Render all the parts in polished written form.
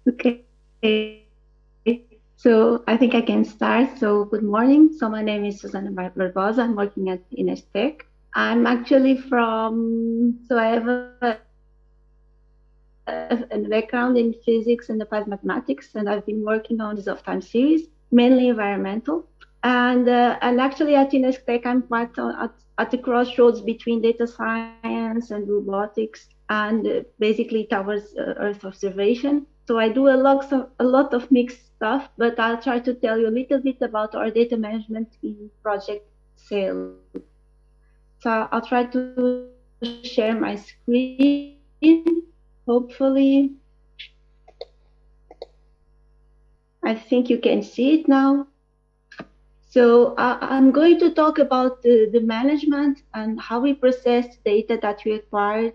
Okay, so I think I can start. So good morning. So my name is SUSANA BARBOSA. I'm working at NRP. I'm actually from, so I have a background in physics and applied mathematics, and I've been working on this of time series, mainly environmental. And actually at UNIZG-FER, I'm quite at the crossroads between data science and robotics, and basically towards Earth observation. So I do a lot of mixed stuff, but I'll try to tell you a little bit about our data management in project SAIL. So I'll try to share my screen, hopefully. I think you can see it now. So I'm going to talk about the management and how we process data that we acquired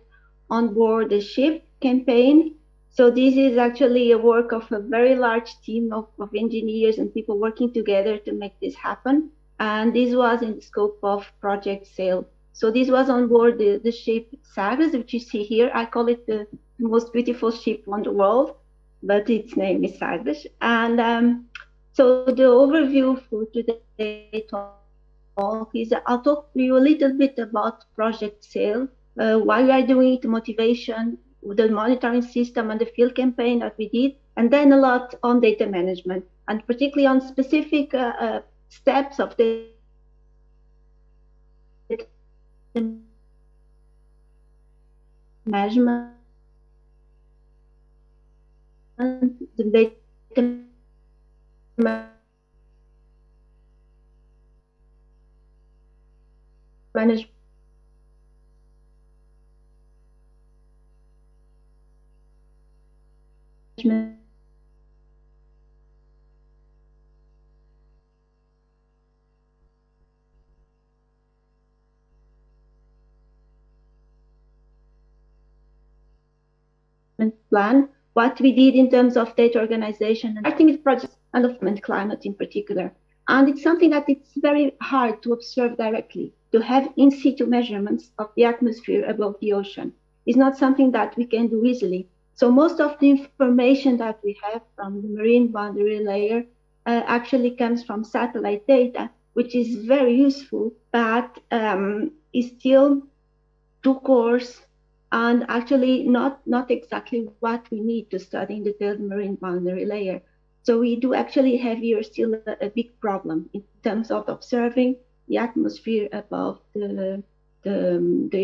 on board the ship campaign. So this is actually a work of a very large team of engineers and people working together to make this happen. And this was in the scope of Project SAIL. So this was on board the ship Sagres, which you see here. I call it the most beautiful ship on the world, but its name is Sagres. And so the overview for today's talk is I'll talk to you a little bit about Project SAIL, why we are doing it, motivation, the monitoring system and the field campaign that we did, and then a lot on data management, and particularly on specific steps of data management, the data management plan, what we did in terms of data organization, and I think it's projects and of climate in particular. And it's something that it's very hard to observe directly, to have in situ measurements of the atmosphere above the ocean. It's not something that we can do easily. So most of the information that we have from the marine boundary layer actually comes from satellite data, which is very useful, but is still too coarse and actually not exactly what we need to study in the detailed marine boundary layer. So we do actually have here still a big problem in terms of observing the atmosphere above the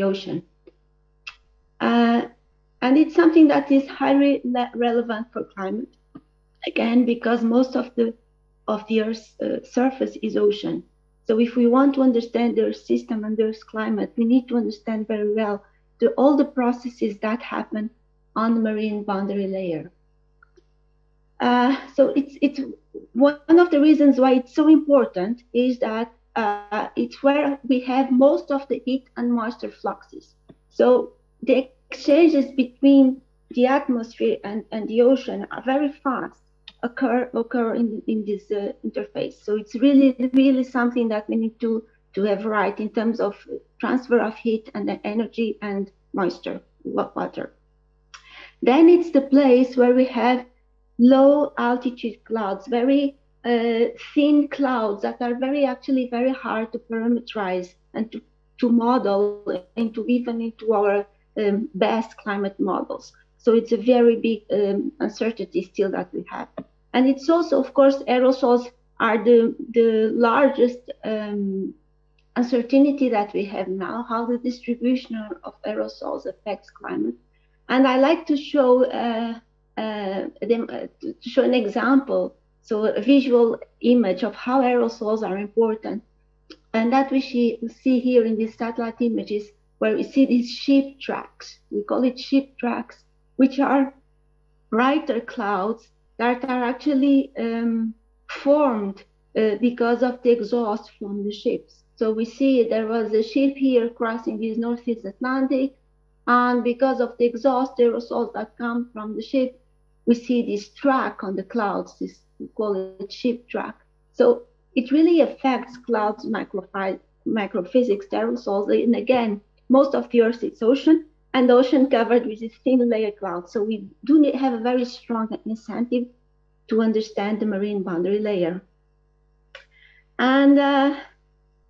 ocean. And it's something that is highly relevant for climate, again, because most of the Earth's surface is ocean. So if we want to understand the Earth system and the Earth's climate, we need to understand very well all the processes that happen on the marine boundary layer. So it's one of the reasons why it's so important is that it's where we have most of the heat and moisture fluxes. So the exchanges between the atmosphere and the ocean are very fast, occur in this interface. So it's really something that we need to have right in terms of transfer of heat and energy and moisture, water. Then it's the place where we have low altitude clouds, very thin clouds that are actually very hard to parameterize and to model even into our best climate models. So it's a very big uncertainty still that we have. And it's also, of course, aerosols are the largest uncertainty that we have now, how the distribution of aerosols affects climate. And I like to show an example, so a visual image of how aerosols are important. And that we see here in these satellite images, where we see these ship tracks. We call it ship tracks, which are brighter clouds that are actually formed because of the exhaust from the ships. So we see there was a ship here crossing this Northeast Atlantic, and because of the exhaust aerosols that come from the ship, we see this track on the clouds, we call it ship track. So it really affects clouds microphysics, aerosols, and again, most of the Earth is ocean, and the ocean covered with a thin layer cloud. So we do have a very strong incentive to understand the marine boundary layer. And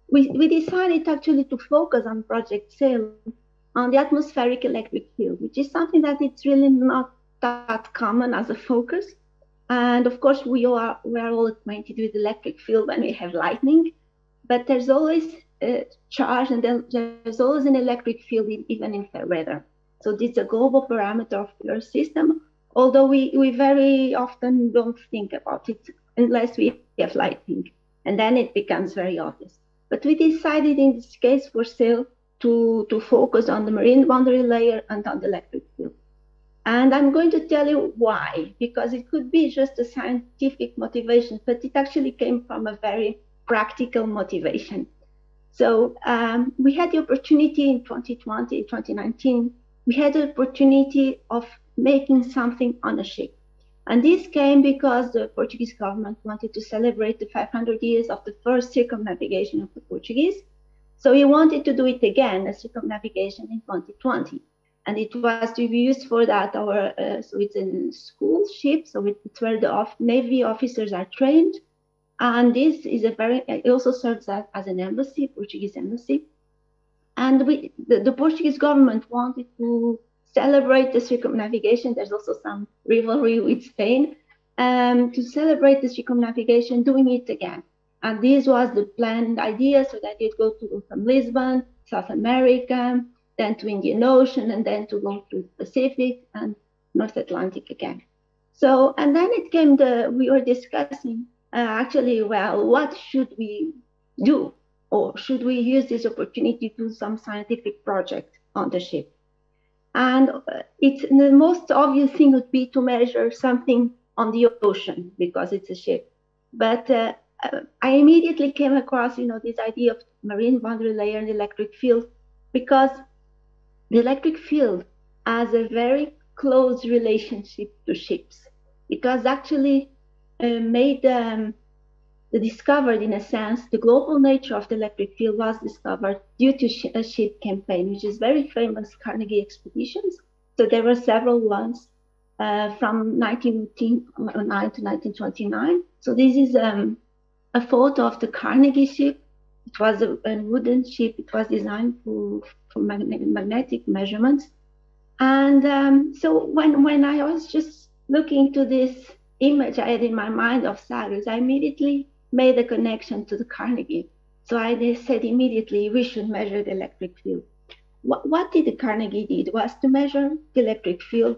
we decided actually to focus on Project SAIL on the atmospheric electric field, which is something that it's really not that common as a focus. And of course, we are all acquainted with electric field when we have lightning, but there's always a charge and there's always an electric field even in fair weather. So this is a global parameter of the Earth system, although we very often don't think about it unless we have lightning, and then it becomes very obvious. But we decided in this case for SAIL to focus on the marine boundary layer and on the electric field. And I'm going to tell you why, because it could be just a scientific motivation, but it actually came from a very practical motivation. So we had the opportunity in 2020, 2019, we had the opportunity of making something on a ship. And this came because the Portuguese government wanted to celebrate the 500 years of the first circumnavigation of the Portuguese. So he wanted to do it again, a circumnavigation in 2020. And it was to be used for that. So it's a school ship, so it's where the Navy officers are trained. And this is it also serves as an embassy, Portuguese embassy. And the Portuguese government wanted to celebrate the circumnavigation. There's also some rivalry with Spain, to celebrate the circumnavigation, doing it again. And this was the planned idea, so that you'd go from Lisbon, South America, then to Indian Ocean, and then to go to the Pacific and North Atlantic again. So, and then it came we were discussing actually, well, what should we do? Or should we use this opportunity to do some scientific project on the ship? And the most obvious thing would be to measure something on the ocean because it's a ship. But I immediately came across, this idea of marine boundary layer and electric field, because the electric field has a very close relationship to ships. It was actually discovered, in a sense, the global nature of the electric field was discovered due to a ship campaign, which is very famous Carnegie expeditions. So there were several ones from 1909 to 1929. So this is a photo of the Carnegie ship. It was a wooden ship. It was designed for magnetic measurements. And so when I was just looking to this image I had in my mind of Sagres, I immediately made a connection to the Carnegie. So I said immediately, we should measure the electric field. What did the Carnegie did was to measure the electric field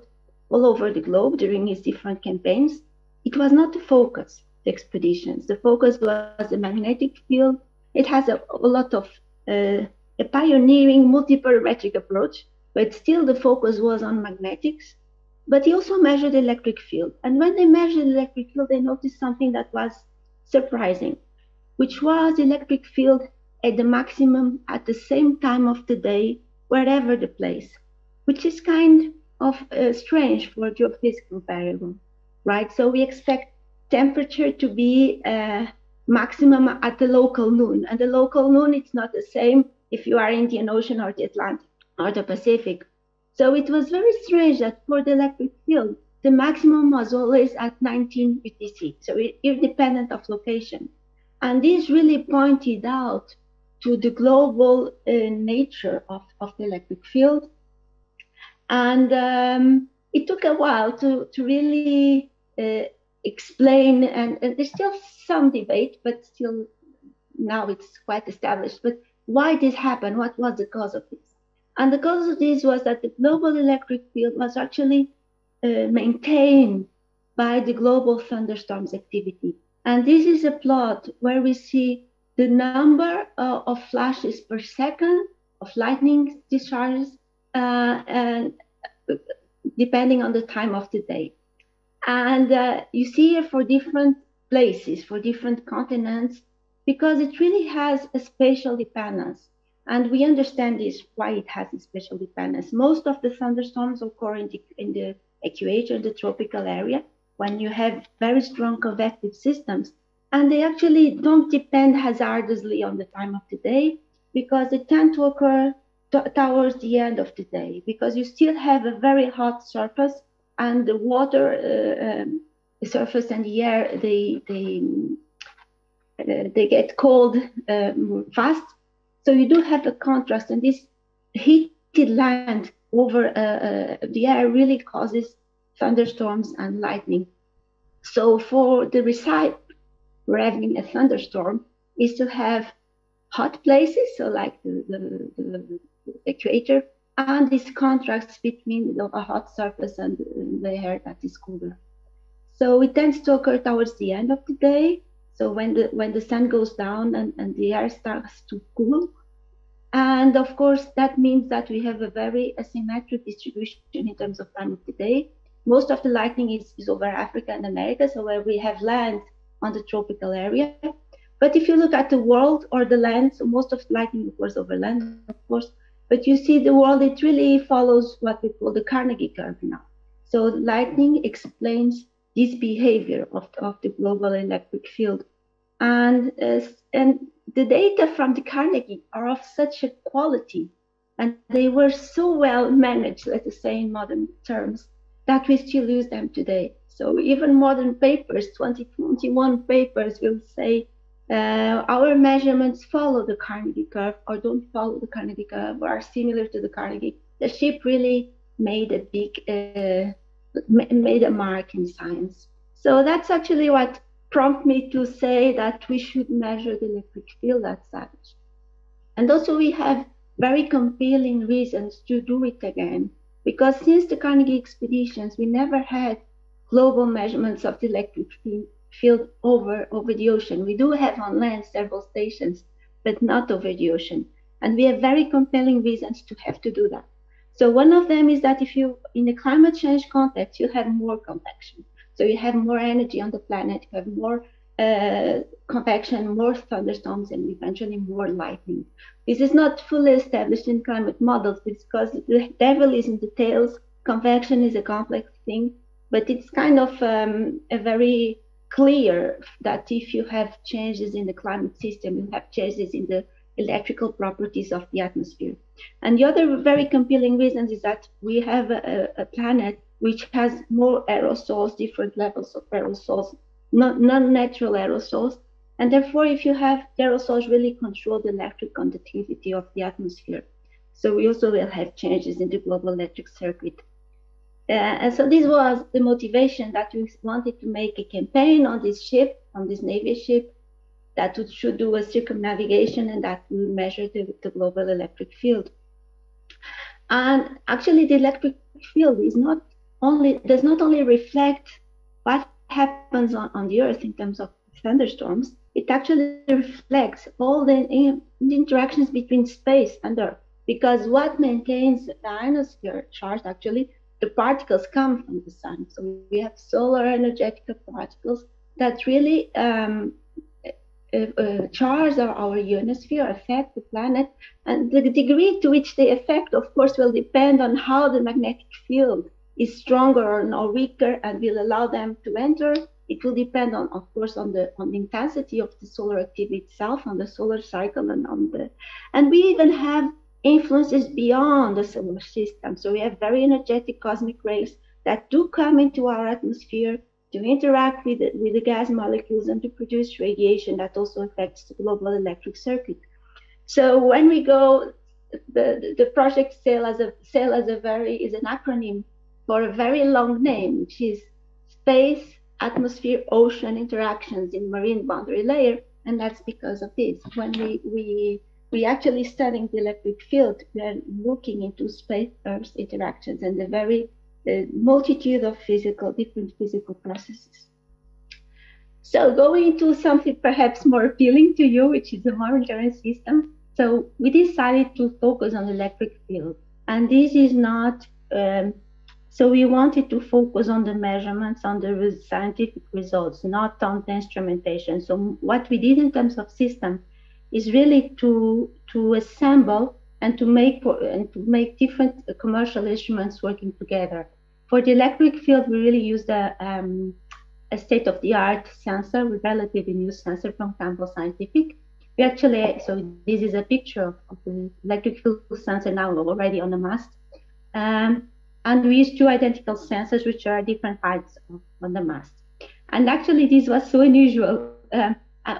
all over the globe during his different campaigns. It was not the focus, the expeditions. The focus was the magnetic field. It has a lot of a pioneering multiparametric approach, but still the focus was on magnetics. But he also measured the electric field. And when they measured the electric field, they noticed something that was surprising, which was the electric field at the maximum at the same time of the day, wherever the place, which is kind of strange for a geophysical variable, right? So we expect temperature to be maximum at the local noon. And the local noon, it's not the same if you are in the Indian Ocean or the Atlantic or the Pacific. So it was very strange that for the electric field, the maximum was always at 19 UTC, so independent of location. And this really pointed out to the global nature of the electric field. And it took a while to really explain, and there's still some debate, but still now it's quite established. But why this happened? What was the cause of this? And the cause of this was that the global electric field was actually maintained by the global thunderstorms activity. And this is a plot where we see the number of flashes per second of lightning discharges, and depending on the time of the day. And you see here for different places, for different continents, because it really has a spatial dependence. And we understand this, why it has a spatial dependence. Most of the thunderstorms occur in the equator, the tropical area, when you have very strong convective systems. And they actually don't depend hazardously on the time of the day, because they tend to occur towards the end of the day, because you still have a very hot surface, and the water surface and the air, they get cold fast. So you do have a contrast, and this heated land over the air really causes thunderstorms and lightning. So for the recipe for having a thunderstorm is to have hot places, so like the equator, and this contrast between the hot surface and the air that is cooler. So it tends to occur towards the end of the day. So when the sun goes down and the air starts to cool. And of course, that means that we have a very asymmetric distribution in terms of time of the day. Most of the lightning is over Africa and America, so where we have land on the tropical area. But if you look at the world or the land, so most of the lightning occurs over land, of course, but you see the world, it really follows what we call the Carnegie curve now. So lightning explains this behavior of the global electric field. And the data from the Carnegie are of such a quality, and they were so well managed, let us say in modern terms, that we still use them today. So even modern papers, 2021 papers, will say our measurements follow the Carnegie curve or don't follow the Carnegie curve or are similar to the Carnegie. The ship really made a big, made a mark in science. So that's actually what prompted me to say that we should measure the electric field as such. And also we have very compelling reasons to do it again, because since the Carnegie expeditions, we never had global measurements of the electric field over the ocean. We do have on land several stations, but not over the ocean. And we have very compelling reasons to have to do that. So one of them is that if you, in a climate change context, you have more convection. So you have more energy on the planet, you have more convection, more thunderstorms, and eventually more lightning. This is not fully established in climate models because the devil is in the details. Convection is a complex thing, but it's kind of a very clear that if you have changes in the climate system, you have changes in the electrical properties of the atmosphere. And the other very compelling reason is that we have a planet which has more aerosols, different levels of aerosols, non-natural aerosols. And therefore, if you have aerosols really control the electric conductivity of the atmosphere. So we also will have changes in the global electric circuit. And so this was the motivation that we wanted to make a campaign on this ship, on this Navy ship, that should do a circumnavigation and that will measure the global electric field. And actually, the electric field is does not only reflect what happens on the Earth in terms of thunderstorms, it actually reflects all the interactions between space and Earth. Because what maintains the ionosphere charge, actually, the particles come from the sun. So we have solar energetic particles that really charge our ionosphere, affect the planet, and the degree to which they affect, of course, will depend on how the magnetic field is stronger or weaker and will allow them to enter. It will depend on, of course, on the intensity of the solar activity itself, on the solar cycle, and we even have influences beyond the solar system. So we have very energetic cosmic rays that do come into our atmosphere to interact with the gas molecules and to produce radiation that also affects the global electric circuit. So when we go, the project SAIL is an acronym for a very long name, which is Space, Atmosphere, Ocean Interactions in Marine Boundary Layer, and that's because of this. When we actually studying the electric field, we are looking into space-Earth interactions and the very multitude of different physical processes. So going into something perhaps more appealing to you, which is the monitoring system. So we decided to focus on the electric field, and this is not, so we wanted to focus on the measurements, on the scientific results, not on the instrumentation. So what we did in terms of system is really to assemble and to make different commercial instruments working together. For the electric field, we really used a state-of-the-art sensor, a relatively new sensor from Campbell Scientific. We actually, so this is a picture of the electric field sensor now already on the mast. And we use two identical sensors, which are different heights on the mast. And actually, this was so unusual.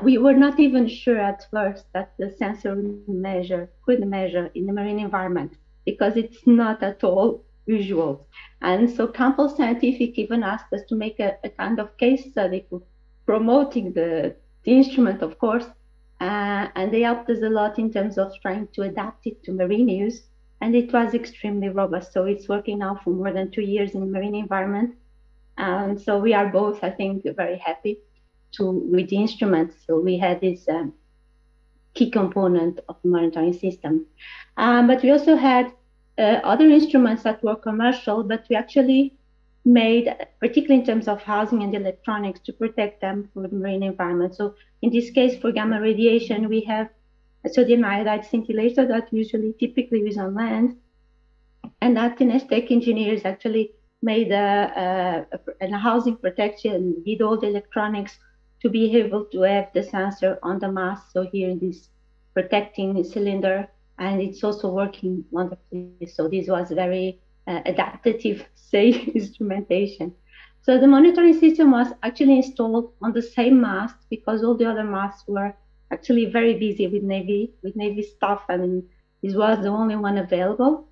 We were not even sure at first that the sensor could measure in the marine environment, because it's not at all usual. And so Campbell Scientific even asked us to make a kind of case study promoting the instrument, of course. And they helped us a lot in terms of trying to adapt it to marine use. And it was extremely robust. So it's working now for more than 2 years in the marine environment. And so we are both, I think, very happy with the instruments. So we had this key component of the monitoring system. But we also had other instruments that were commercial, but we actually made, particularly in terms of housing and electronics, to protect them for the marine environment. So in this case, for gamma radiation, we have a sodium iodide scintillator that usually typically is on land. And Athens Tech engineers actually made a housing protection, did all the electronics to be able to have the sensor on the mast. So here in this protecting cylinder, and it's also working wonderfully. So this was very adaptive, safe instrumentation. So the monitoring system was actually installed on the same mast, because all the other masts were actually very busy with Navy stuff, and this was the only one available.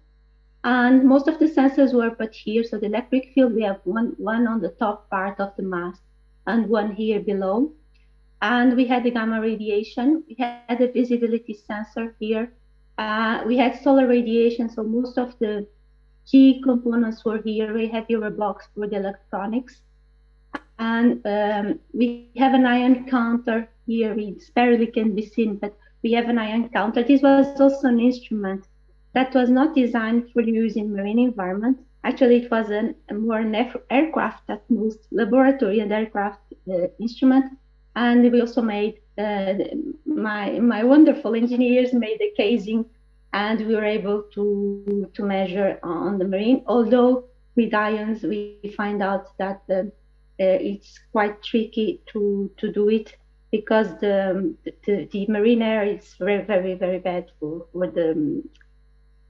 And most of the sensors were put here. So the electric field, we have one on the top part of the mast and one here below. And we had the gamma radiation. We had a visibility sensor here. We had solar radiation. So most of the key components were here. We had here a box for the electronics. And we have an ion counter here. It barely can be seen, but we have an ion counter. This was also an instrument that was not designed for use in marine environment. Actually, it was more an aircraft that moves, laboratory and aircraft instrument. And we also made, my wonderful engineers made the casing, and we were able to measure on the marine. Although with ions, we find out that it's quite tricky to do it, because the marine air is very, very, very bad for the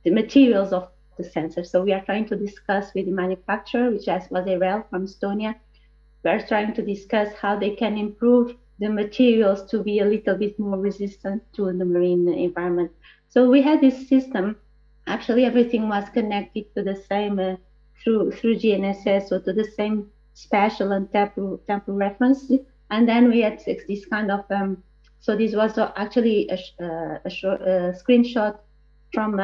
materials of the sensor. So we are trying to discuss with the manufacturer, which was Erel from Estonia. We are trying to discuss how they can improve the materials to be a little bit more resistant to the marine environment. So we had this system. Actually, everything was connected to the same through GNSS, so to the same spatial and temporal reference. And then we had this kind of so this was actually a screenshot from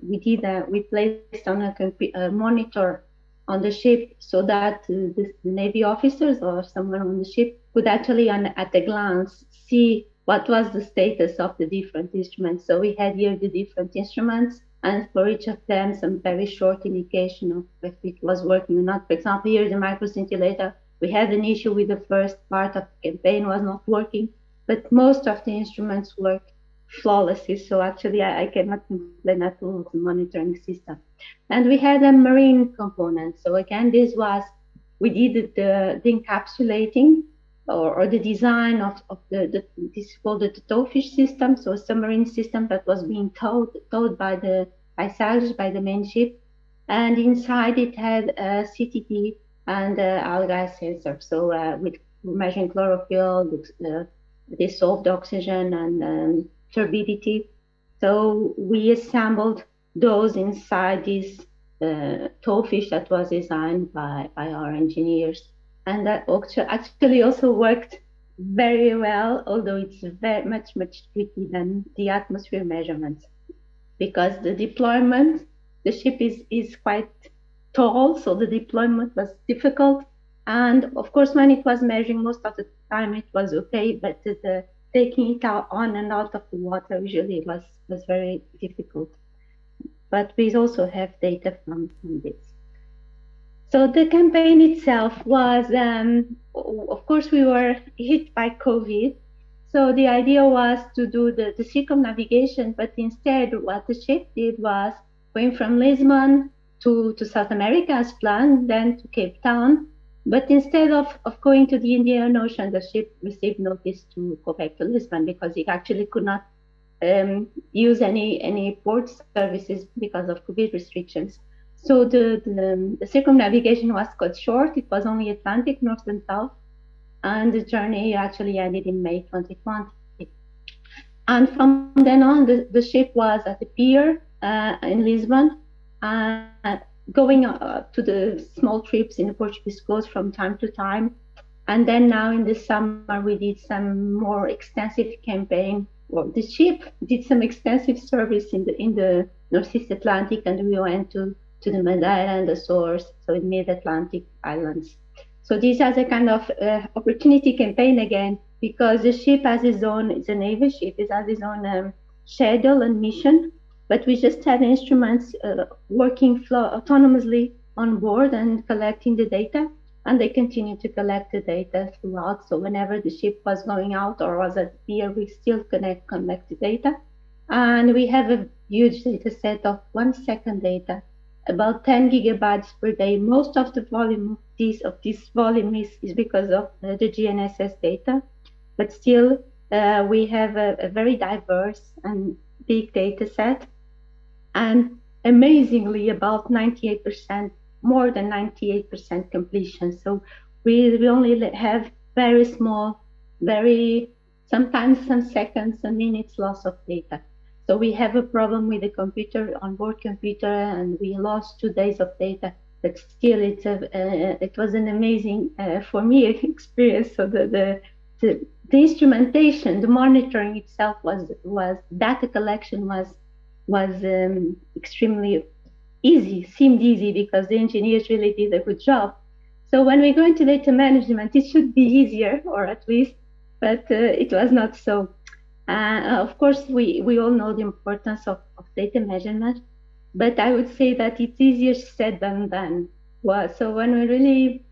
we placed on a monitor on the ship, so that the Navy officers or someone on the ship could actually at a glance see what was the status of the different instruments. So we had here the different instruments, and for each of them some very short indication of if it was working or not. For example, here the microscintillator, we had an issue with the first part of the campaign was not working, but most of the instruments worked flawlessly. So actually I cannot complain at all of the monitoring system. And we had a marine component. So again, we did the encapsulating or the design of this is called the towfish system. So a submarine system that was being towed by Sagres, by the main ship. And inside it had a CTT and algae sensor. So with measuring chlorophyll, dissolved oxygen, and turbidity. So we assembled those inside this towfish that was designed by our engineers. And that actually also worked very well, although it's very much tricky than the atmosphere measurements, because the deployment, the ship is quite tall, so the deployment was difficult. And of course, when it was measuring, most of the time it was okay, but taking it out on and out of the water usually was very difficult. But we also have data from this. So the campaign itself was, of course, we were hit by COVID. So the idea was to do the circumnavigation, but instead what the ship did was going from Lisbon to South America as planned, then to Cape Town, But instead of going to the Indian Ocean, the ship received notice to go back to Lisbon because it actually could not use any port services because of COVID restrictions. So the circumnavigation was cut short. It was only Atlantic, north and south, and the journey actually ended in May 2020. And from then on, the ship was at the pier in Lisbon, going to the small trips in the Portuguese coast from time to time. And then now in the summer, we did some more extensive campaign. Well, the ship did some extensive service in the Northeast Atlantic, and we went to the Madeira and the Azores, so in mid-Atlantic islands. So this has a kind of opportunity campaign again, because the ship has its own, it's a Navy ship, it has its own schedule and mission, but we just had instruments working autonomously on board and collecting the data, and they continue to collect the data throughout. So whenever the ship was going out or was at the pier, we still collect the data. And we have a huge data set of 1 second data, about 10 gigabytes per day. Most of the volume of this volume is because of the GNSS data, but still we have a very diverse and big data set, and amazingly about 98%, more than 98% completion. So we only have very small, sometimes some seconds and minutes loss of data. So we have a problem with the computer, onboard computer, and we lost 2 days of data. But still, it was an amazing, for me, experience. So the instrumentation, the monitoring itself was data collection was extremely easy, seemed easy, because the engineers really did a good job. So when we go into data management, it should be easier, or at least, but it was not so. Of course, we all know the importance of data measurement, but I would say that it's easier said than done. Well, so when we really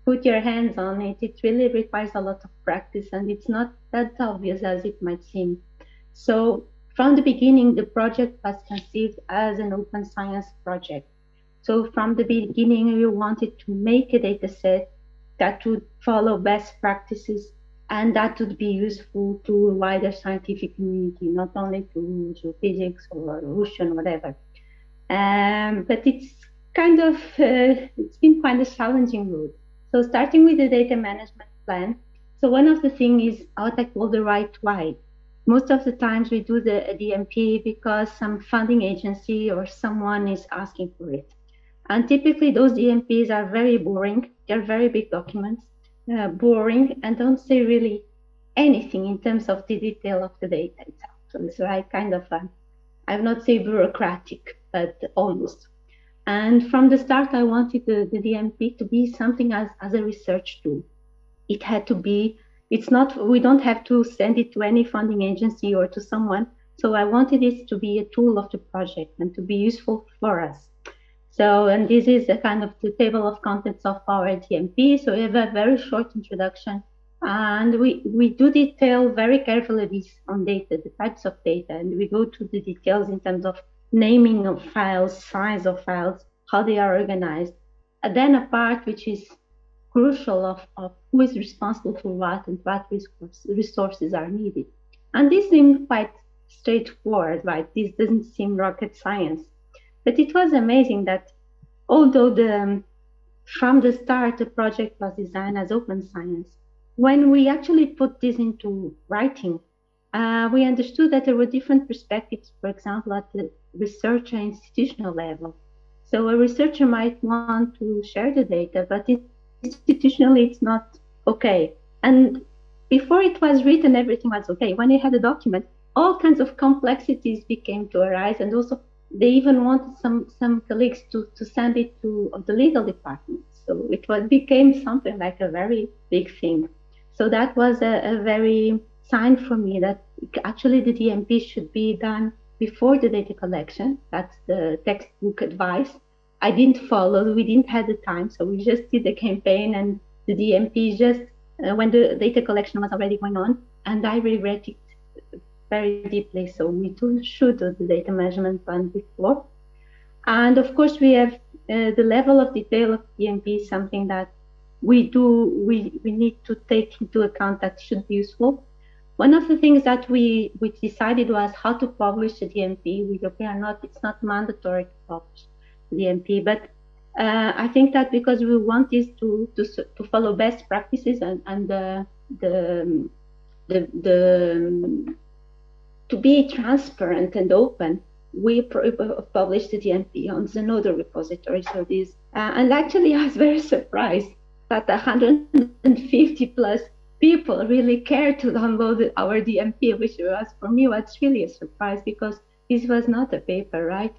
put your hands on it, it really requires a lot of practice, and it's not that obvious as it might seem. So from the beginning, the project was conceived as an open science project. So from the beginning, we wanted to make a data set that would follow best practices and that would be useful to a wider scientific community, not only to geophysics or ocean, whatever. But it's it's been quite a challenging route. So starting with the data management plan. So one of the things is what I call the right why. Most of the times we do the DMP because some funding agency or someone is asking for it. And typically those DMPs are very boring. They're very big documents, boring, and don't say really anything in terms of the detail of the data itself. So I I would not say bureaucratic, but almost. And from the start, I wanted the DMP to be something as a research tool. It had to be, we don't have to send it to any funding agency or to someone. So I wanted it to be a tool of the project and to be useful for us. So, and this is a kind of the table of contents of our DMP. So we have a very short introduction, and we do detail very carefully this on data, the types of data, and we go to the details in terms of naming of files, size of files, how they are organized. And then a part which is crucial of who is responsible for what and what resources are needed. And this seemed quite straightforward, right? This doesn't seem rocket science. But it was amazing that although from the start the project was designed as open science, when we actually put this into writing, we understood that there were different perspectives, for example, at the researcher institutional level. So a researcher might want to share the data, but institutionally it's not okay. And before it was written, everything was okay. When you had a document, all kinds of complexities became to arise, and also they even wanted some colleagues to send it to the legal department. So it became something like a very big thing. So that was a very sign for me that actually the DMP should be done before the data collection. That's the textbook advice. I didn't follow, we didn't have the time, so we just did the campaign, and the DMP just when the data collection was already going on, and I regret it very deeply. So we should do the data management plan before. And of course, we have the level of detail of DMP is something that we need to take into account that should be useful. One of the things that we decided was how to publish the DMP. We are not, it's not mandatory to publish the DMP, but I think that because we want this to follow best practices and to be transparent and open, we published the DMP on the Zenodo repository. So this, and actually I was very surprised that 150 plus people really care to download our DMP, which was, for me, was really a surprise because this was not a paper, right?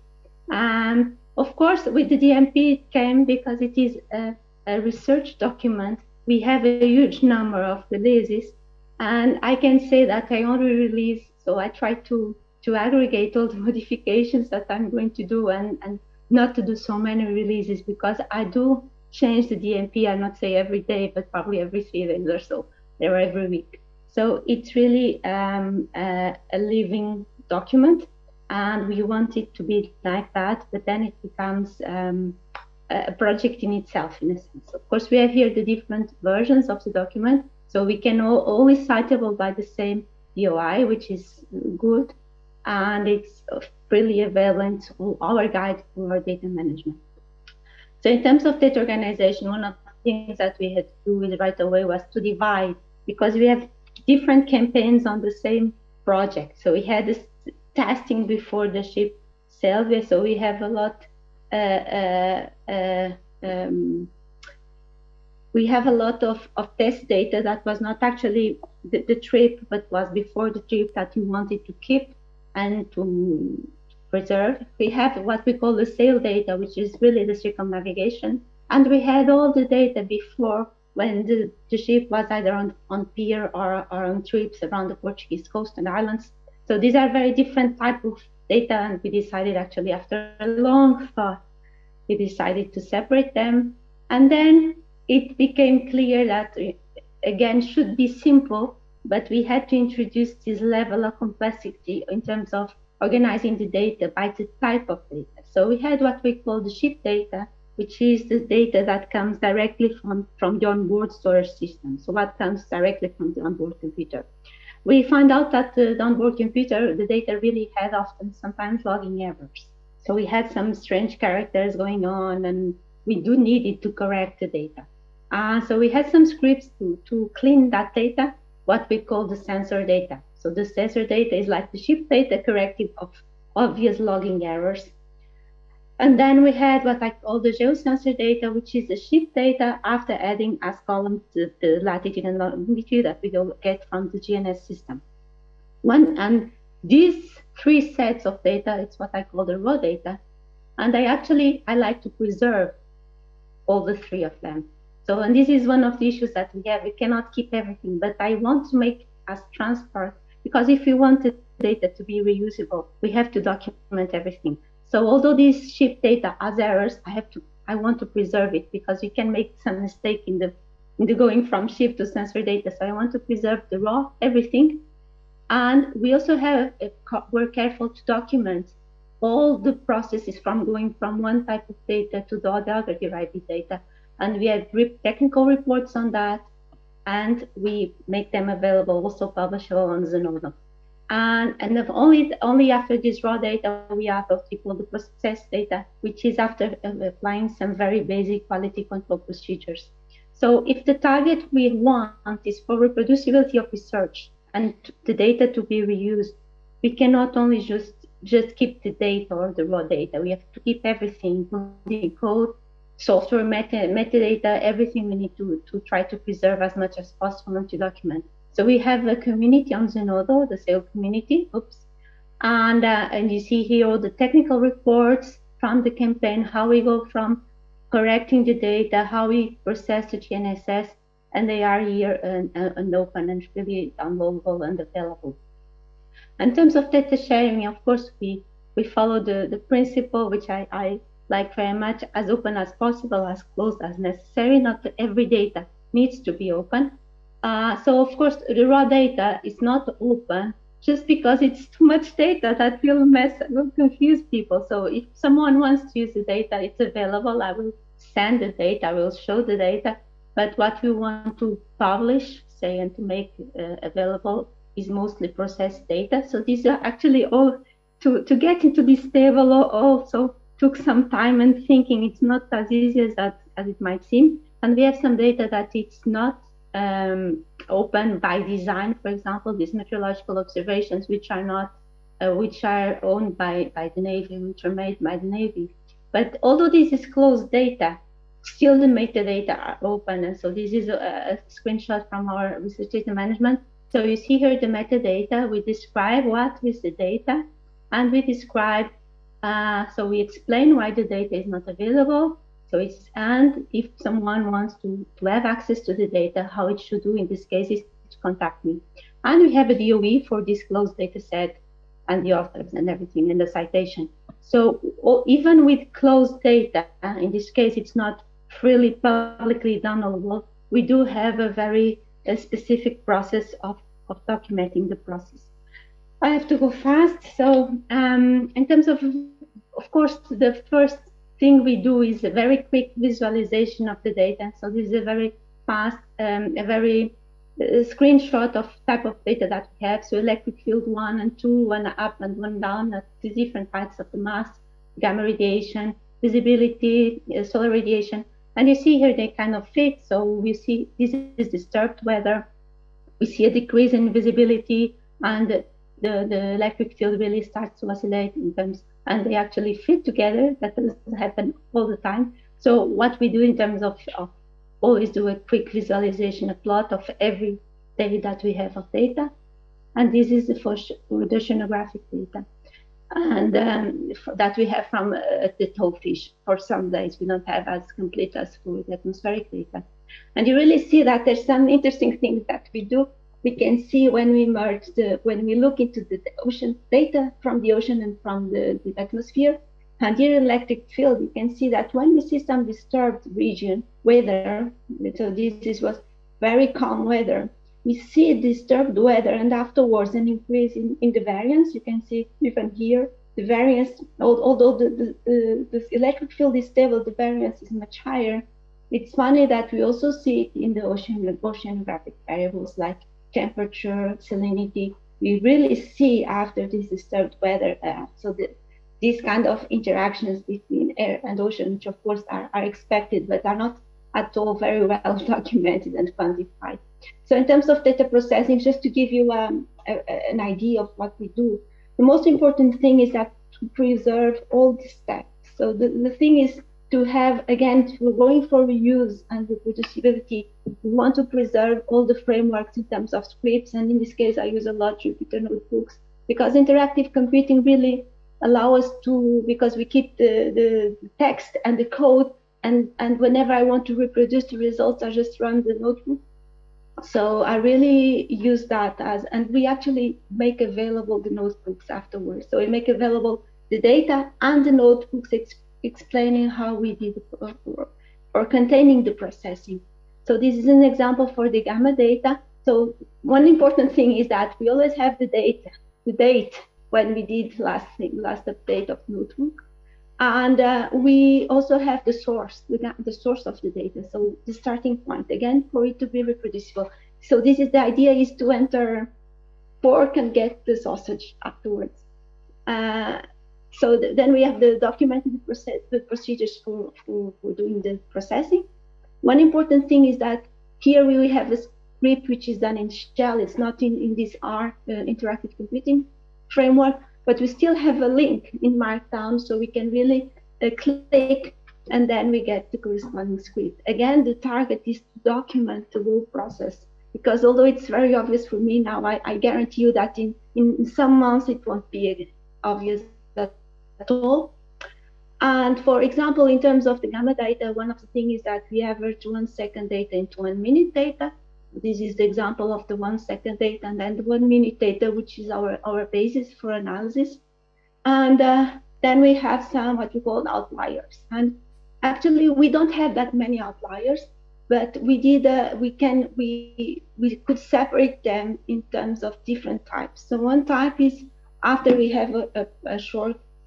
And of course, with the DMP it came because it is a research document. We have a huge number of releases, and I can say that I only release, so I try to aggregate all the modifications that I'm going to do and not to do so many releases, because I do change the DMP, I not say every day, but probably every 3 days or so, or every week. So it's really a living document, and we want it to be like that, but then it becomes a project in itself, in a sense. Of course, we have here the different versions of the document, so we can always citable by the same DOI, which is good, and it's freely available in our guide for data management. So in terms of data organization, one of the things that we had to do right away was to divide, because we have different campaigns on the same project. So we had this testing before the ship sailed, so we have a lot we have a lot of test data that was not actually the trip, but was before the trip that we wanted to keep and to preserve. We have what we call the sail data, which is really the circumnavigation. And we had all the data before, when the ship was either on pier or on trips around the Portuguese coast and islands. So these are very different type of data, and we decided, actually after a long thought, we decided to separate them. And then it became clear that, again, should be simple, but we had to introduce this level of complexity in terms of organizing the data by the type of data. So we had what we call the ship data, which is the data that comes directly from the onboard storage system. So what comes directly from the onboard computer. We found out that the onboard computer, the data really had often sometimes logging errors. So we had some strange characters going on, and we do need it to correct the data. So we had some scripts to clean that data, what we call the sensor data. So the sensor data is like the ship data corrective of obvious logging errors. And then we had what I call the geosensor data, which is the ship data after adding as columns the latitude and longitude that we get from the GNSS system. And these 3 sets of data, it's what I call the raw data. And I like to preserve all the 3 of them. So, and this is one of the issues that we have. We cannot keep everything, but I want to make as transparent, because if we want the data to be reusable, we have to document everything. So although this ship data has errors, I want to preserve it, because we can make some mistake in the going from ship to sensor data. So I want to preserve the raw, everything. And we also we're careful to document all the processes from going from one type of data to the other derived data. And we have technical reports on that, and we make them available, also publishable on Zenodo. And only after this raw data, we have what we call the process data, which is after applying some very basic quality control procedures. So if the target we want is for reproducibility of research and the data to be reused, we cannot only just keep the data or the raw data. We have to keep everything, including code, software, metadata, everything we need to try to preserve as much as possible and to document. So we have a community on Zenodo, the SAIL community, and you see here all the technical reports from the campaign, how we go from correcting the data, how we process the GNSS, and they are here and open and really downloadable and available. In terms of data sharing, of course, we follow the principle, which I like very much, as open as possible, as closed as necessary. Not every data needs to be open. So of course, the raw data is not open just because it's too much data that will confuse people. So if someone wants to use the data, it's available. I will send the data, I will show the data. but what we want to publish, say, and to make available is mostly processed data. So these are actually all, to get into this table also took some time and thinking. It's not as easy as it might seem. And we have some data that it's not open by design. For example, these meteorological observations, which are not, which are owned by the Navy, which are made by the Navy. But although this is closed data, still the metadata are open. And so this is a screenshot from our research data management. So you see here the metadata. We describe what is the data, and we describe, so we explain why the data is not available. So it's, and if someone wants to have access to the data, how it should do in this case is to contact me. And we have a DOE for this closed data set and the authors and everything in the citation. So even with closed data, in this case, it's not freely publicly downloadable. We do have a very specific process of documenting the process. I have to go fast. So in terms of course, the first thing we do is a very quick visualization of the data. So this is a very fast, a very screenshot of type of data that we have. So electric field 1 and 2, one up and one down at the different heights of the mass, gamma radiation, visibility, solar radiation. And you see here they kind of fit. So we see this is disturbed weather. We see a decrease in visibility, and the electric field really starts to oscillate in terms, and they actually fit together. That doesn't happen all the time. So what we do in terms of always do a quick visualization, a plot of every day that we have of data. And this is for the oceanographic data. And that we have from the towfish. For some days, we don't have as complete as for the atmospheric data. And you really see that there's some interesting things that we do. We can see when we merge when we look into the ocean data from the ocean and from the atmosphere, and here in electric field, you can see that when we see some disturbed region weather, so this was very calm weather, we see disturbed weather, and afterwards an increase in the variance. You can see even here the variance, although the electric field is stable, the variance is much higher. It's funny that we also see it in the oceanographic variables like temperature, salinity. We really see after this disturbed weather. So these kind of interactions between air and ocean, which of course are expected, but are not at all very well documented and quantified. So in terms of data processing, just to give you an idea of what we do, the most important thing is that to preserve all the steps. So the thing is to have, again, we're going for reuse and reproducibility. We want to preserve all the frameworks in terms of scripts. And in this case, I use a lot Jupyter notebooks, because interactive computing really allow us to, because we keep the text and the code, and whenever I want to reproduce the results, I just run the notebook. So I really use that as, and we actually make available the notebooks afterwards. So we make available the data and the notebooks explaining how we did or containing the processing. So this is an example for the gamma data. So one important thing is that we always have the data, the date when we did last update of notebook. And we also have the source, the source of the data. So the starting point, again, for it to be reproducible. So this is the idea, is to enter pork and get the sausage afterwards. So then we have the documented the procedures for doing the processing. One important thing is that here we have a script which is done in shell. It's not in this R interactive computing framework, but we still have a link in Markdown, so we can really click, and then we get the corresponding script. Again, the target is to document the whole process, because although it's very obvious for me now, I guarantee you that in some months it won't be obvious at all. And for example, in terms of the gamma data, one of the things is that we average 1 second data into 1 minute data. This is the example of the 1 second data, and then the 1 minute data, which is our basis for analysis. And then we have some what we call outliers. And actually, we don't have that many outliers, but we did we could separate them in terms of different types. So one type is after we have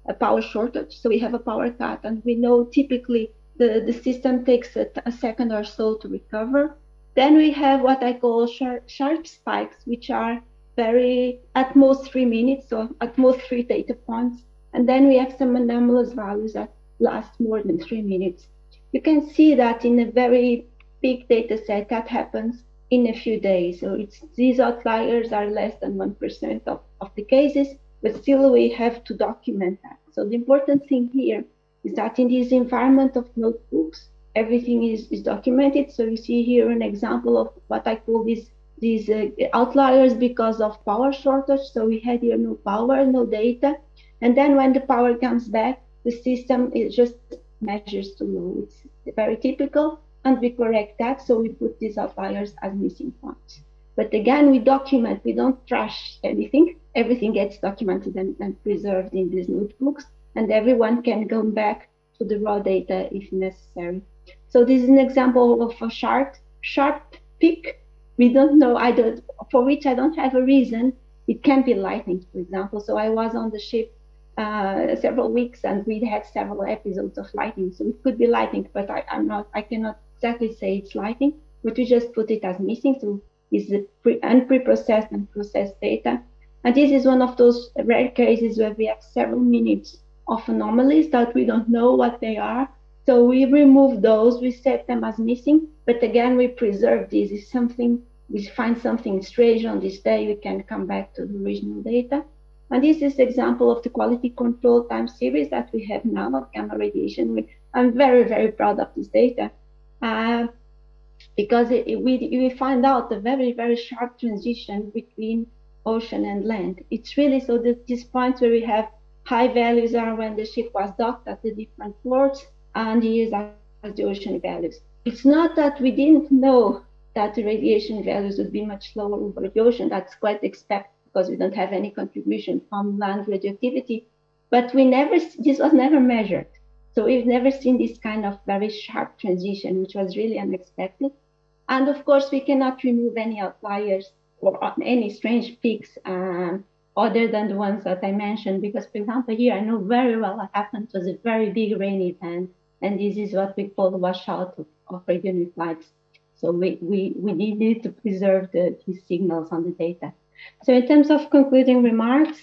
a power shortage, so we have a power cut, and we know typically the system takes a second or so to recover. Then we have what I call sharp spikes, which are very at most 3 minutes, so at most 3 data points. And then we have some anomalous values that last more than 3 minutes. You can see that in a very big data set that happens in a few days. So these outliers are less than 1% of the cases, but still we have to document that. So the important thing here is that in this environment of notebooks, everything is documented. So you see here an example of what I call these outliers because of power shortage. So we had here no power, no data. And then when the power comes back, the system is just measures too low. It's very typical, and we correct that. So we put these outliers as missing points. But again, we document, we don't trash anything. Everything gets documented and preserved in these notebooks, and everyone can go back to the raw data if necessary. So this is an example of a sharp peak. We don't know either, for which I don't have a reason. It can be lightning, for example. So I was on the ship several weeks, and we had several episodes of lightning. So it could be lightning, but I cannot exactly say it's lightning. But we just put it as missing. So it's unpreprocessed and processed data. And this is one of those rare cases where we have several minutes of anomalies that we don't know what they are. So we remove those, we set them as missing, but again, we preserve this. If something, we find something strange on this day, we can come back to the original data. And this is an example of the quality control time series that we have now of gamma radiation. I'm very, very proud of this data because we find out a very, very sharp transition between ocean and land. It's really so that these points where we have high values are when the ship was docked at the different ports, and these are the ocean values. It's not that we didn't know that the radiation values would be much lower over the ocean. That's quite expected because we don't have any contribution from land radioactivity, but this was never measured. So we've never seen this kind of very sharp transition, which was really unexpected. And of course, we cannot remove any outliers or any strange peaks other than the ones that I mentioned, because, for example, here I know very well what happened. It was a very big rainy event, and this is what we call the washout of radionuclides. So we needed to preserve these signals on the data. So in terms of concluding remarks,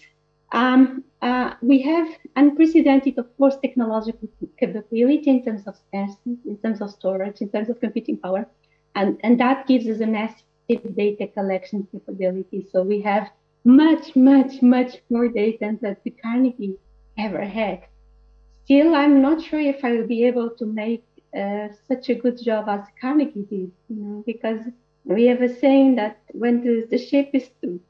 we have unprecedented, of course, technological capability in terms of scarcity, in terms of storage, in terms of computing power, and that gives us a massive data collection capability. So we have much, much, much more data than the Carnegie ever had. Still, I'm not sure if I will be able to make such a good job as Carnegie did, because we have a saying that when the ship is too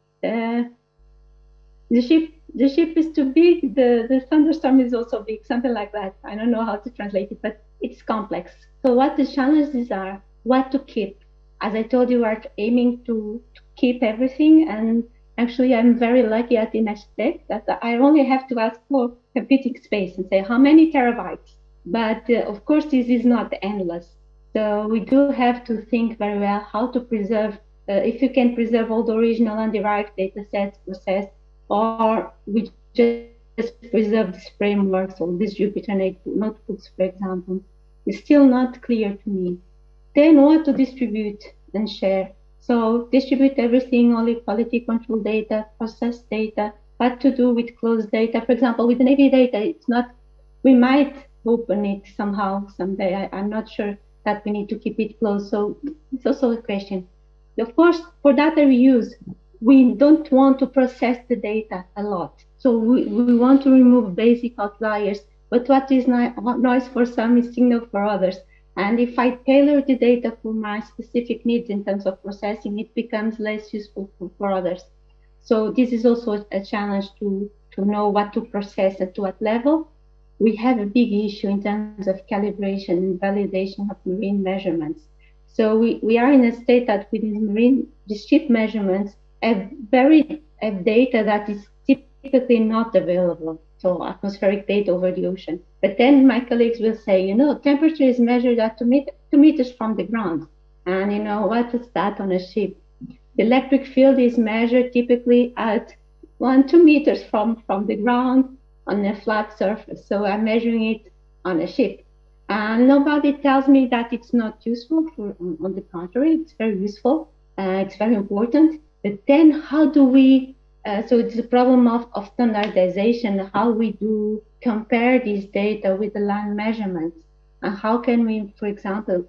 big, the thunderstorm is also big, something like that. I don't know how to translate it, but it's complex. So what the challenges are, what to keep. As I told you, we're aiming to keep everything, and actually I'm very lucky at UNIZG-FER that I only have to ask for computing space and say how many terabytes. But of course, this is not endless. So we do have to think very well how to preserve, if you can preserve all the original and derived data sets processed, or we just preserve this frameworks or these Jupyter notebooks, for example. It's still not clear to me. Then what to distribute and share. So distribute everything, only quality control data, process data, what to do with closed data. For example, with the Navy data, it's not, we might open it somehow, someday. I'm not sure that we need to keep it closed. So it's also a question. Of course, for data reuse, we don't want to process the data a lot. So we want to remove basic outliers, but what is noise for some is signal for others. And if I tailor the data for my specific needs in terms of processing, it becomes less useful for others. So this is also a challenge to know what to process at what level. We have a big issue in terms of calibration and validation of marine measurements. So we are in a state that with these ship measurements have data that is typically not available. So atmospheric data over the ocean. But then my colleagues will say, temperature is measured at 2 meters from the ground. And what is that on a ship? The electric field is measured typically at 2 meters from the ground on a flat surface. So I'm measuring it on a ship. And nobody tells me that it's not useful. On the contrary, it's very useful. It's very important. But then how do we, so it's a problem of standardization, how we do compare these data with the land measurements. And how can we, for example,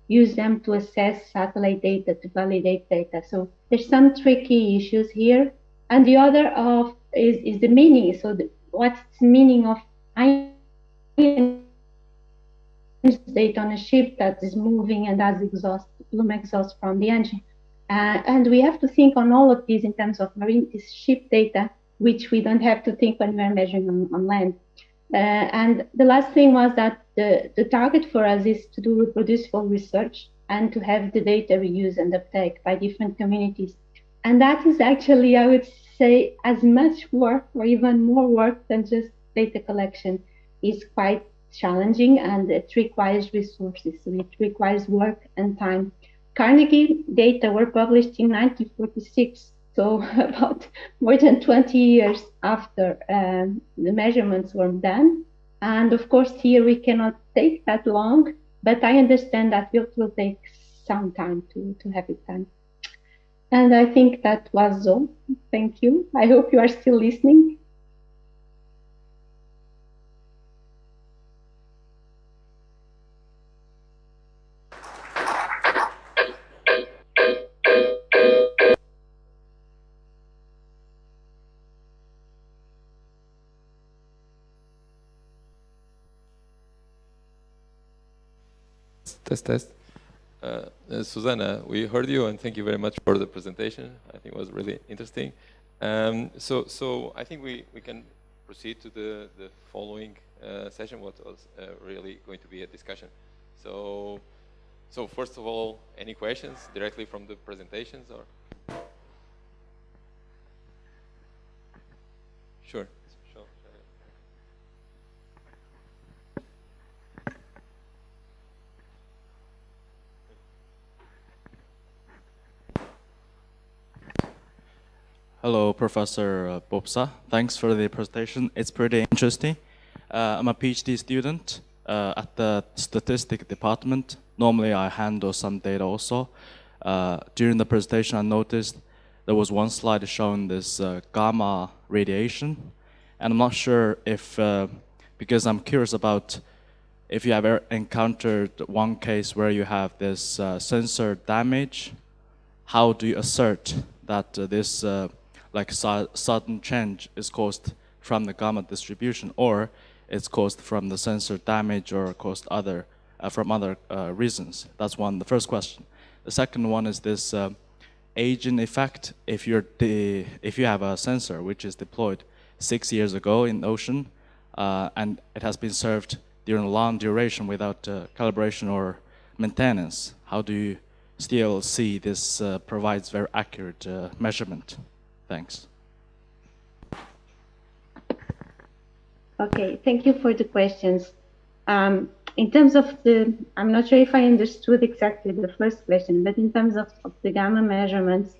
use them to assess satellite data, to validate data? So there's some tricky issues here. And the other is the meaning. So what's the meaning of data on a ship that is moving and has plume exhaust from the engine. And we have to think on all of these in terms of marine ship data, which we don't have to think when we're measuring on land. And the last thing was that the target for us is to do reproducible research and to have the data reused and uptake by different communities. And that is actually, I would say, as much work or even more work than just data collection. Is quite challenging and it requires resources. So it requires work and time. Carnegie data were published in 1946, so about more than 20 years after the measurements were done. And of course, here we cannot take that long, but I understand that it will take some time to have it done. And I think that was all. Thank you. I hope you are still listening. Test. Susana, we heard you and thank you very much for the presentation. I think it was really interesting. So I think we can proceed to the following session, what was really going to be a discussion. So first of all, any questions directly from the presentations or? Sure. Hello, Professor BARBOSA. Thanks for the presentation. It's pretty interesting. I'm a PhD student at the statistics department. Normally, I handle some data also. During the presentation, I noticed there was one slide showing this gamma radiation. And I'm not sure if, because I'm curious about if you have ever encountered one case where you have this sensor damage, how do you assert that this like sudden change is caused from the gamma distribution, or it's caused from the sensor damage, or caused from other reasons? That's one. The first question. The second one is this aging effect. If you have a sensor which is deployed 6 years ago in the ocean, and it has been served during a long duration without calibration or maintenance, how do you still see this provides very accurate measurement? Thanks. Okay, thank you for the questions. In terms of I'm not sure if I understood exactly the first question, but in terms of the gamma measurements,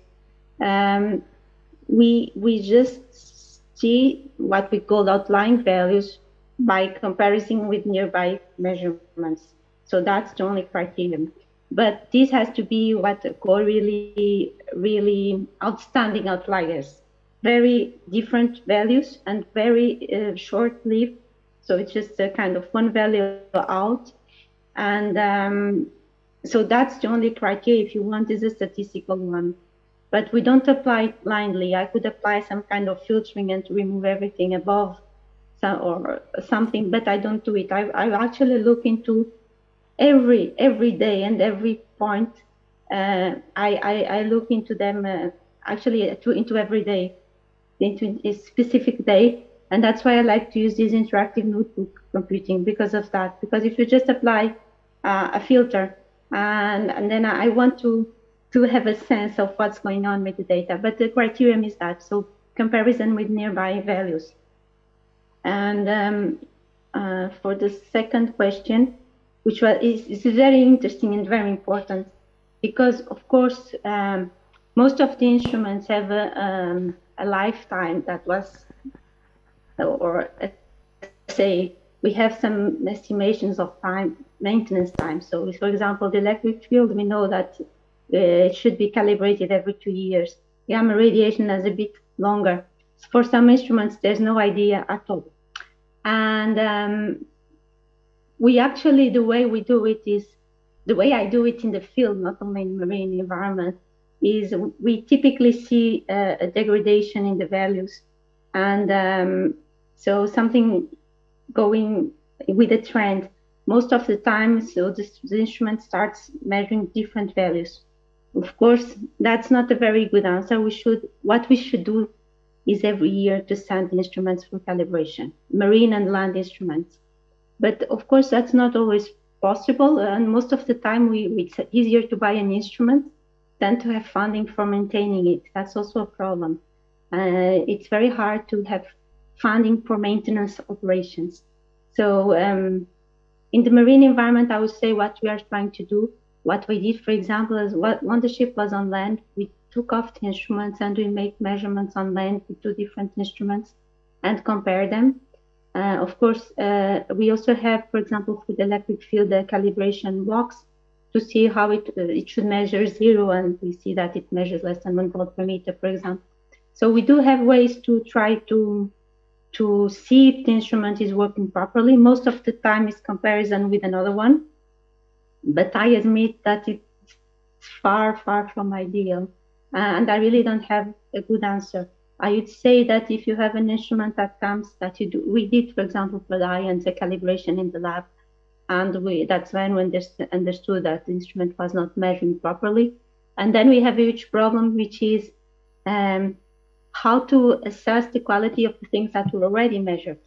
we just see what we call outlying values by comparison with nearby measurements. So that's the only criterion. But this has to be what I call really outstanding outliers. Very different values and very short-lived. So it's just a kind of one value out. And so that's the only criteria, if you want, is a statistical one. But we don't apply it blindly. I could apply some kind of filtering and to remove everything above or something, but I don't do it. I actually look into every day and every point. I look into them actually into every day, into a specific day, and that's why I like to use this interactive notebook computing because of that. Because if you just apply a filter and then I want to have a sense of what's going on with the data, but the criterion is that, so comparison with nearby values. And for the second question, which is very interesting and very important, because of course most of the instruments have a lifetime that was, or say we have some estimations of time, maintenance time. So, for example, the electric field, we know that it should be calibrated every 2 years. Gamma radiation is a bit longer. For some instruments, there's no idea at all. And we actually, the way we do it is, the way I do it in the field, not only in marine environment, is we typically see a degradation in the values. And so something going with a trend. Most of the time, so the instrument starts measuring different values. Of course, that's not a very good answer. What we should do is every year to send instruments for calibration, marine and land instruments. But of course, that's not always possible. And most of the time, it's easier to buy an instrument than to have funding for maintaining it. That's also a problem. It's very hard to have funding for maintenance operations. So in the marine environment, I would say what we are trying to do, what we did, for example, is when the ship was on land, we took off the instruments and we make measurements on land with 2 different instruments and compare them. Of course, we also have, for example, for the electric field, the calibration blocks to see how it should measure 0, and we see that it measures less than 1 volt per meter, for example. So we do have ways to try to see if the instrument is working properly. Most of the time is comparison with another one, but I admit that it's far, far from ideal. And I really don't have a good answer. I would say that if you have an instrument that comes that you do, we did, for example, for the ions, a calibration in the lab, and that's when we understood that the instrument was not measuring properly. And then we have a huge problem, which is how to assess the quality of the things that were already measured.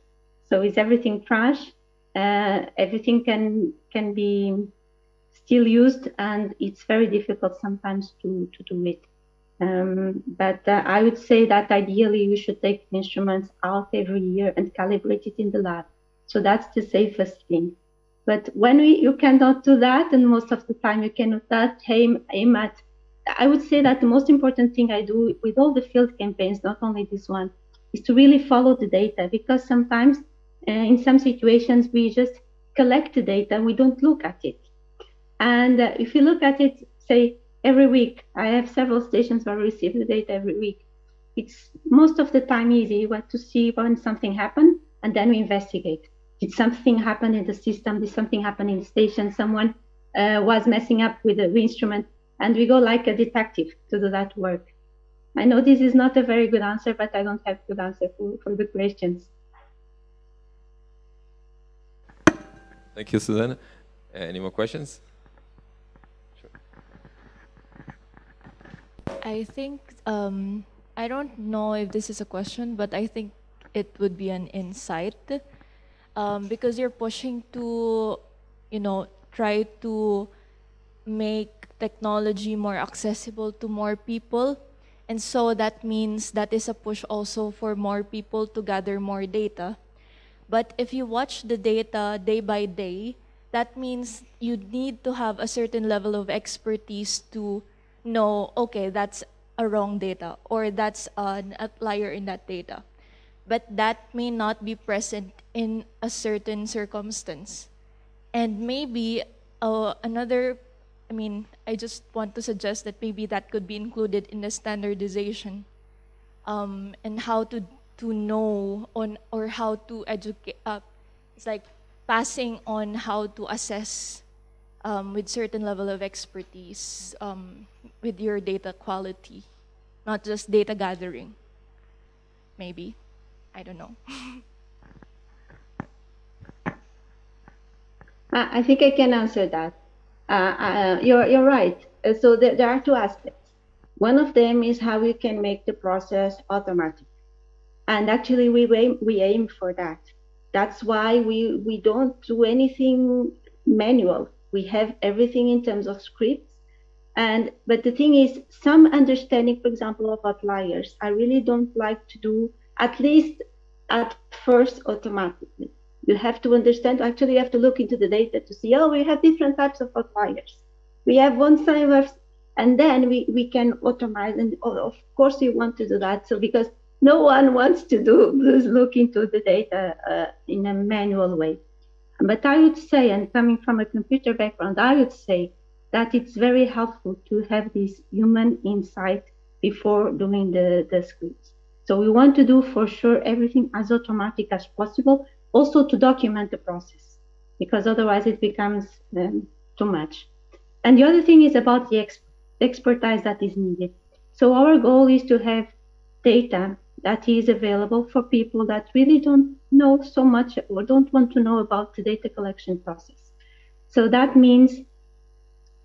So is everything trash? Everything can be still used, and it's very difficult sometimes to do it. But I would say that ideally we should take the instruments out every year and calibrate it in the lab. So that's the safest thing. But when you cannot do that, and most of the time you cannot aim at, I would say that the most important thing I do with all the field campaigns, not only this one, is to really follow the data, because sometimes in some situations we just collect the data, we don't look at it. And if you look at it, say, every week, I have several stations where I receive the data every week. It's most of the time easy to see when something happened, and then we investigate. Did something happen in the system? Did something happen in the station? Someone was messing up with the instrument, and we go like a detective to do that work. I know this is not a very good answer, but I don't have a good answer for the questions. Thank you, Susana. Any more questions? I think, I don't know if this is a question, but I think it would be an insight, because you're pushing to, try to make technology more accessible to more people. And so that means that is a push also for more people to gather more data. But if you watch the data day by day, that means you need to have a certain level of expertise to know, okay, that's a wrong data, or that's an outlier in that data. But that may not be present in a certain circumstance. And maybe I just want to suggest that maybe that could be included in the standardization, and how to know on, or how to educate, it's like passing on how to assess with certain level of expertise with your data quality, not just data gathering. Maybe, I don't know. I think I can answer that. You're right. So there are 2 aspects. One of them is how we can make the process automatic. And actually we aim for that. That's why we don't do anything manual. We have everything in terms of scripts. But the thing is, some understanding, for example, of outliers, I really don't like to do, at least at first, automatically. You have to understand, actually you have to look into the data to see, oh, we have different types of outliers. We have one similars, and then we can automate, and of course you want to do that. So because no one wants to look into the data in a manual way. But I would say, and coming from a computer background, I would say that it's very helpful to have this human insight before doing the scripts. So we want to do for sure everything as automatic as possible, also to document the process, because otherwise it becomes too much. And the other thing is about the expertise that is needed. So our goal is to have data that is available for people that really don't know so much or don't want to know about the data collection process. So that means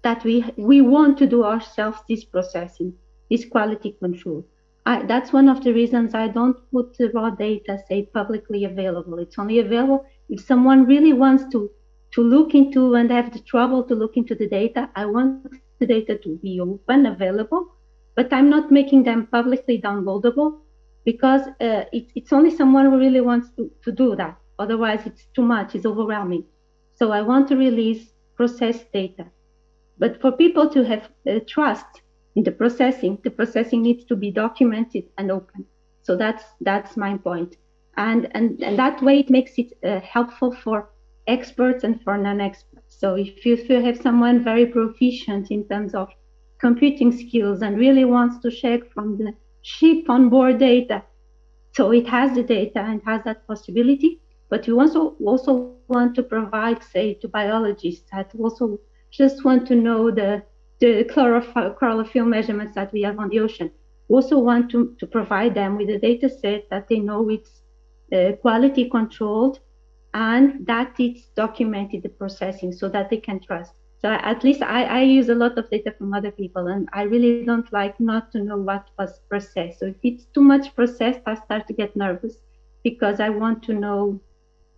that we want to do ourselves this processing, this quality control. That's one of the reasons I don't put the raw data, say, publicly available. It's only available if someone really wants to look into and have the trouble to look into the data. I want the data to be open, available, but I'm not making them publicly downloadable because it's only someone who really wants to do that. Otherwise, it's too much, it's overwhelming. So I want to release processed data. But for people to have trust in the processing needs to be documented and open. So that's my point. And that way it makes it helpful for experts and for non-experts. So if you have someone very proficient in terms of computing skills and really wants to check from the ship on board data, so it has the data and has that possibility, but you also want to provide, say, to biologists that also just want to know the chlorophyll measurements that we have on the ocean. We also want to provide them with a data set that they know it's quality controlled and that it's documented, the processing, so that they can trust. So at least I use a lot of data from other people, and I really don't like not to know what was processed. So if it's too much processed, I start to get nervous because I want to know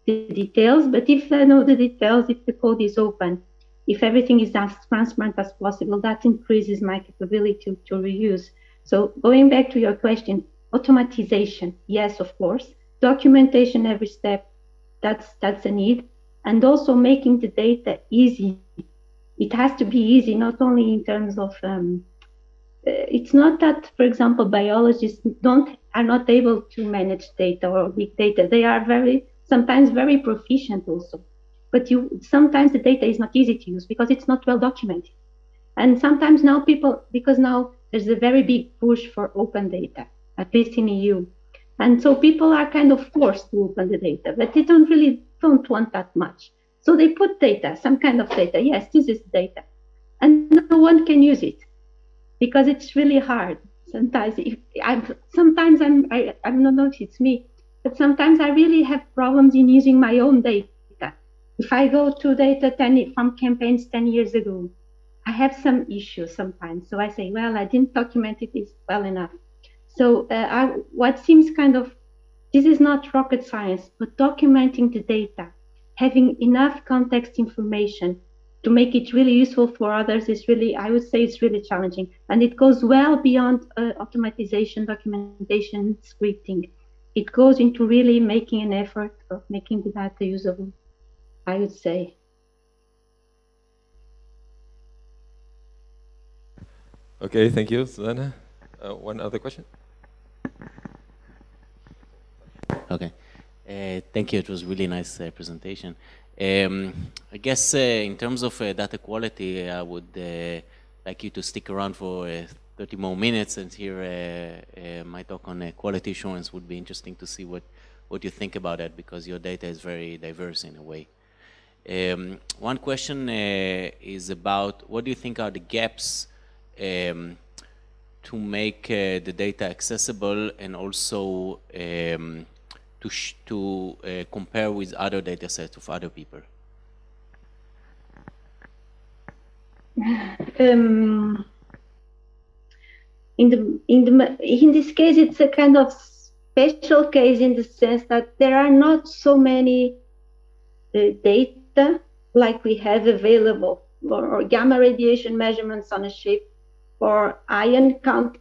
the details. But if I know the details, if the code is open, if everything is as transparent as possible, that increases my capability to reuse. So going back to your question, automatization, yes, of course. Documentation every step, that's a need. And also making the data easy. It has to be easy, not only in terms of, it's not that, for example, biologists are not able to manage data or big data. They are sometimes very proficient also. But sometimes the data is not easy to use because it's not well documented. And sometimes now because now there's a very big push for open data, at least in EU. And so people are kind of forced to open the data, but they don't want that much. So they put data, some kind of data. Yes, this is data. And no one can use it because it's really hard. Sometimes I don't know if it's me, but sometimes I really have problems in using my own data. If I go to data from campaigns 10 years ago, I have some issues sometimes. So I say, well, I didn't document it well enough. So what seems kind of, this is not rocket science, but documenting the data, having enough context information to make it really useful for others is really, I would say it's really challenging. And it goes well beyond automatization, documentation, scripting. It goes into really making an effort of making the data usable, I would say. Okay, thank you, Susana. One other question? Okay. Thank you. It was really nice presentation. I guess in terms of data quality, I would like you to stick around for 30 more minutes and hear my talk on quality assurance. Would be interesting to see what you think about that, because your data is very diverse in a way. One question is about what do you think are the gaps to make the data accessible and also to compare with other data sets of other people? In this case, it's a kind of special case in the sense that there are not so many data like we have available, or gamma radiation measurements on a ship, or ion counts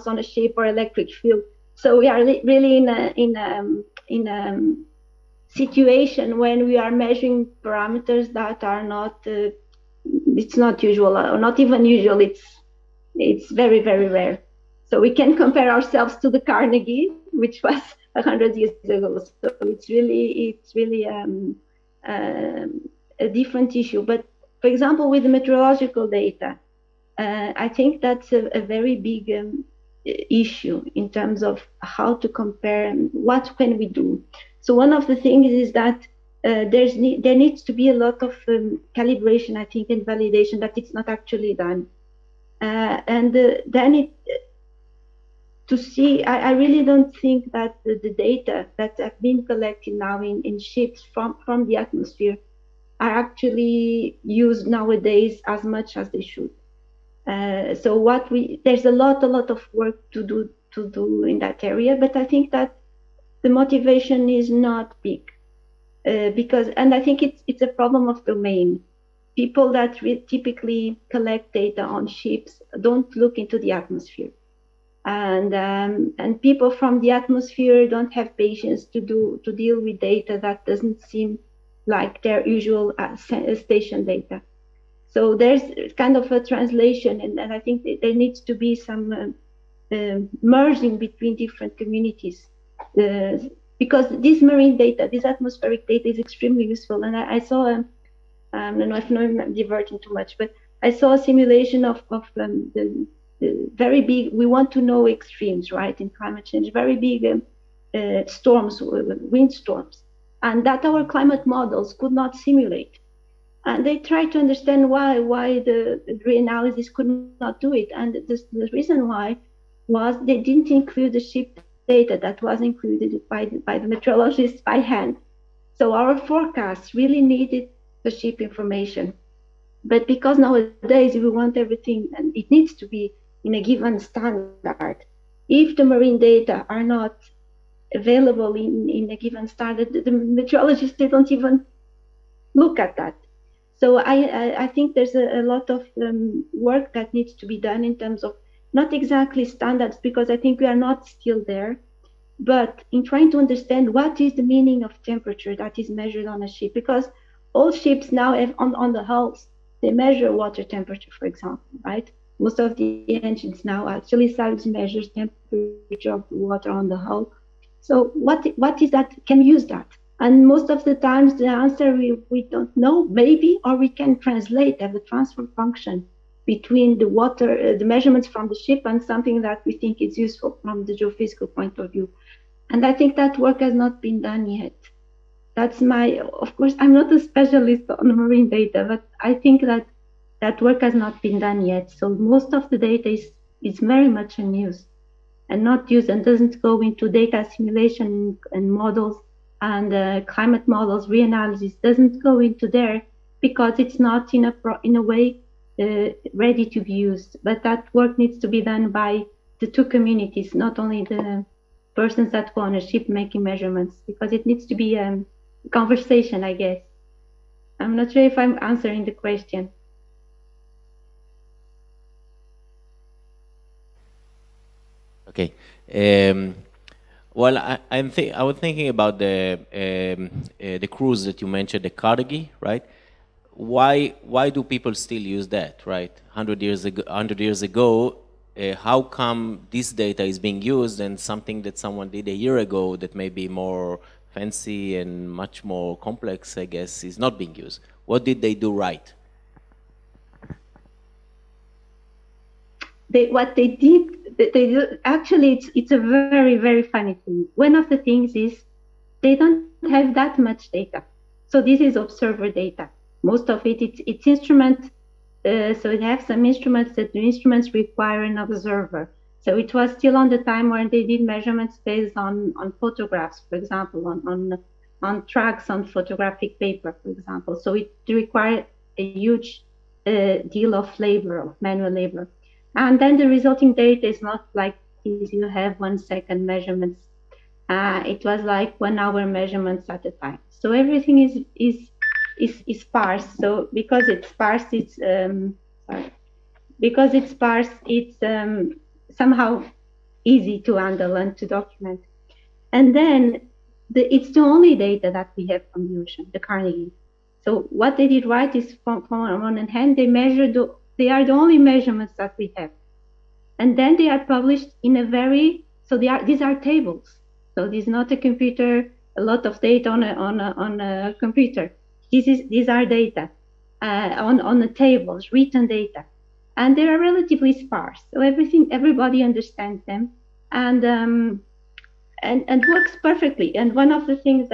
on a ship, or electric field. So we are really in a situation when we are measuring parameters that are not, it's not usual, or not even usual. It's very, very rare. So we can compare ourselves to the Carnegie, which was 100 years ago. So it's really a different issue. But for example, with the meteorological data, I think that's a very big issue in terms of how to compare and what can we do. So one of the things is that there needs to be a lot of calibration, I think, and validation that it's not actually done. Then to see, I really don't think that the data that have been collected now in ships from the atmosphere are actually used nowadays as much as they should. So there's a lot of work to do in that area, but I think that the motivation is not big and I think it's a problem of domain. People that typically collect data on ships don't look into the atmosphere, and people from the atmosphere don't have patience to deal with data that doesn't seem like their usual station data. So there's kind of a translation, and I think there needs to be some merging between different communities, because this marine data, this atmospheric data, is extremely useful. And I saw, I don't know if I'm diverting too much, but I saw a simulation of the very big. We want to know extremes, right, in climate change, very big storms, wind storms, and that our climate models could not simulate. And they tried to understand why the reanalysis could not do it. And the reason why was they didn't include the ship data that was included by the meteorologists by hand. So our forecasts really needed the ship information. But because nowadays we want everything, and it needs to be in a given standard, if the marine data are not available in a given standard, the meteorologists, they don't even look at that. So I think there's a lot of work that needs to be done in terms of not exactly standards, because I think we are not still there, but in trying to understand what is the meaning of temperature that is measured on a ship. Because all ships now have on the hulls, they measure water temperature, for example, right? Most of the engines now actually measures temperature of the water on the hull. So what is that? Can we use that? And most of the times the answer we don't know, maybe, or we can translate, have a transfer function between the water, the measurements from the ship, and something that we think is useful from the geophysical point of view. And I think that work has not been done yet. That's of course, I'm not a specialist on marine data, but I think that work has not been done yet. So most of the data is very much unused and not used, and doesn't go into data simulation and models and climate models. Reanalysis doesn't go into there because it's not in a way ready to be used. But that work needs to be done by the two communities, not only the persons that go on a ship making measurements, because it needs to be a conversation, I guess. I'm not sure if I'm answering the question. Okay. Well, I was thinking about the cruise that you mentioned, the Carnegie, right? Why do people still use that, right? 100 years ago, how come this data is being used, and something that someone did a year ago that may be more fancy and much more complex, I guess, is not being used? What did they do right? What they did, actually, it's a very, very funny thing. One of the things is they don't have that much data. So this is observer data. Most of it's instrument. So it has some instruments that the instruments require an observer. So it was still on the time when they did measurements based on photographs, for example, on tracks on photographic paper, for example. So it required a huge deal of labor, of manual labor. And then the resulting data is not like this, you have 1 second measurements. It was like 1 hour measurements at a time. So everything is sparse. So because it's sparse, it's somehow easy to handle and to document. And then it's the only data that we have from the ocean, the Carnegie. So what they did right is, from on one hand, they are the only measurements that we have. And then they are published in a very, so these are tables. So this is not a computer, a lot of data on a computer. These are data on the tables, written data. And they are relatively sparse. So everybody understands them and works perfectly. And one of the things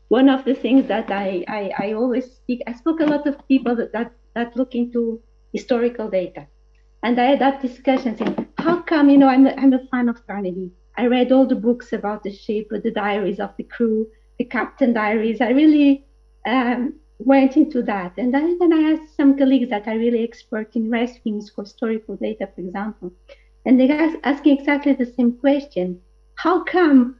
one of the things that I always speak, I spoke a lot of people that look into historical data. And I had that discussion saying, how come, I'm a fan of Carnegie. I read all the books about the ship, the diaries of the crew, the captain diaries. I really went into that. And then I asked some colleagues that are really expert in rescuing for historical data, for example. And they are asking exactly the same question. How come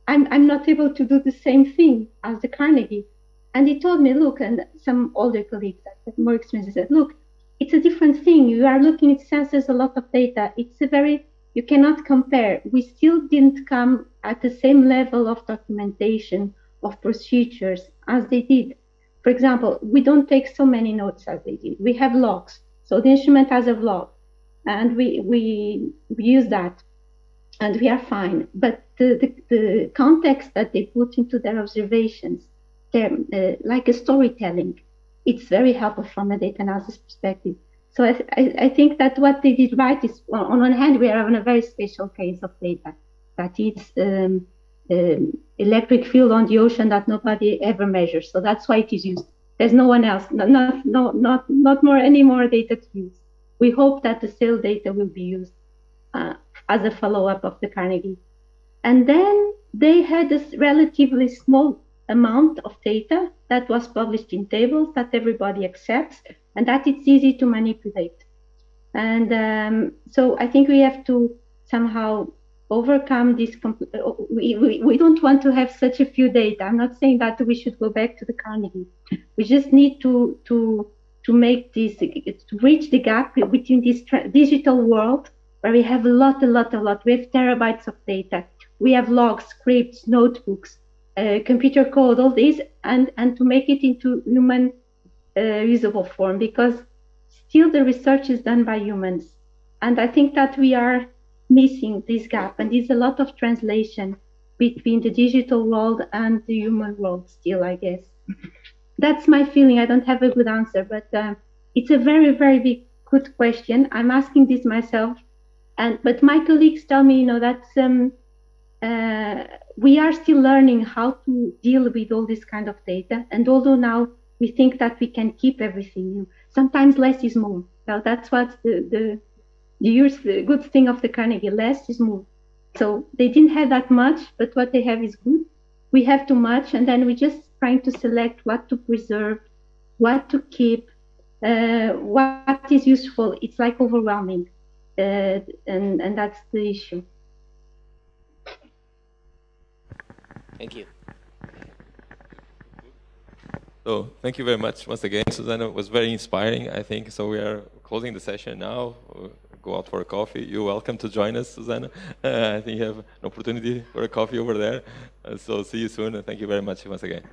I'm not able to do the same thing as the Carnegie? And he told me, look, and some older colleagues that have more experience said, look, it's a different thing. You are looking at sensors, a lot of data. You cannot compare. We still didn't come at the same level of documentation of procedures as they did. For example, we don't take so many notes as they did. We have logs. So the instrument has a log and we use that and we are fine. But the context that they put into their observations, they're like a storytelling, it's very helpful from a data analysis perspective. So I think that what they did right is, on one hand, we are on a very special case of data, that it's electric field on the ocean that nobody ever measures. So that's why it is used. There's no one else, not any more data to use. We hope that the sail data will be used as a follow-up of the Carnegie. And then they had this relatively small amount of data that was published in tables that everybody accepts and that it's easy to manipulate. And so I think we have to somehow overcome this. We don't want to have such a few data. I'm not saying that we should go back to the Carnegie. We just need to make this, to bridge the gap between this digital world where we have a lot. We have terabytes of data. We have logs, scripts, notebooks, computer code, all this, and to make it into human usable form, because still the research is done by humans. And I think that we are missing this gap, and there's a lot of translation between the digital world and the human world still, I guess. That's my feeling. I don't have a good answer, but it's a very, very big, good question. I'm asking this myself, but my colleagues tell me, that we are still learning how to deal with all this kind of data. And although now we think that we can keep everything, sometimes less is more. Now that's what the good thing of the Carnegie, less is more. So they didn't have that much, but what they have is good. We have too much, and then we're just trying to select what to preserve, what to keep, what is useful. It's like overwhelming, and that's the issue. Thank you. So thank you very much once again, Susana. It was very inspiring, I think. So we are closing the session now. We'll go out for a coffee. You're welcome to join us, Susana. I think you have an opportunity for a coffee over there. So see you soon, and thank you very much once again.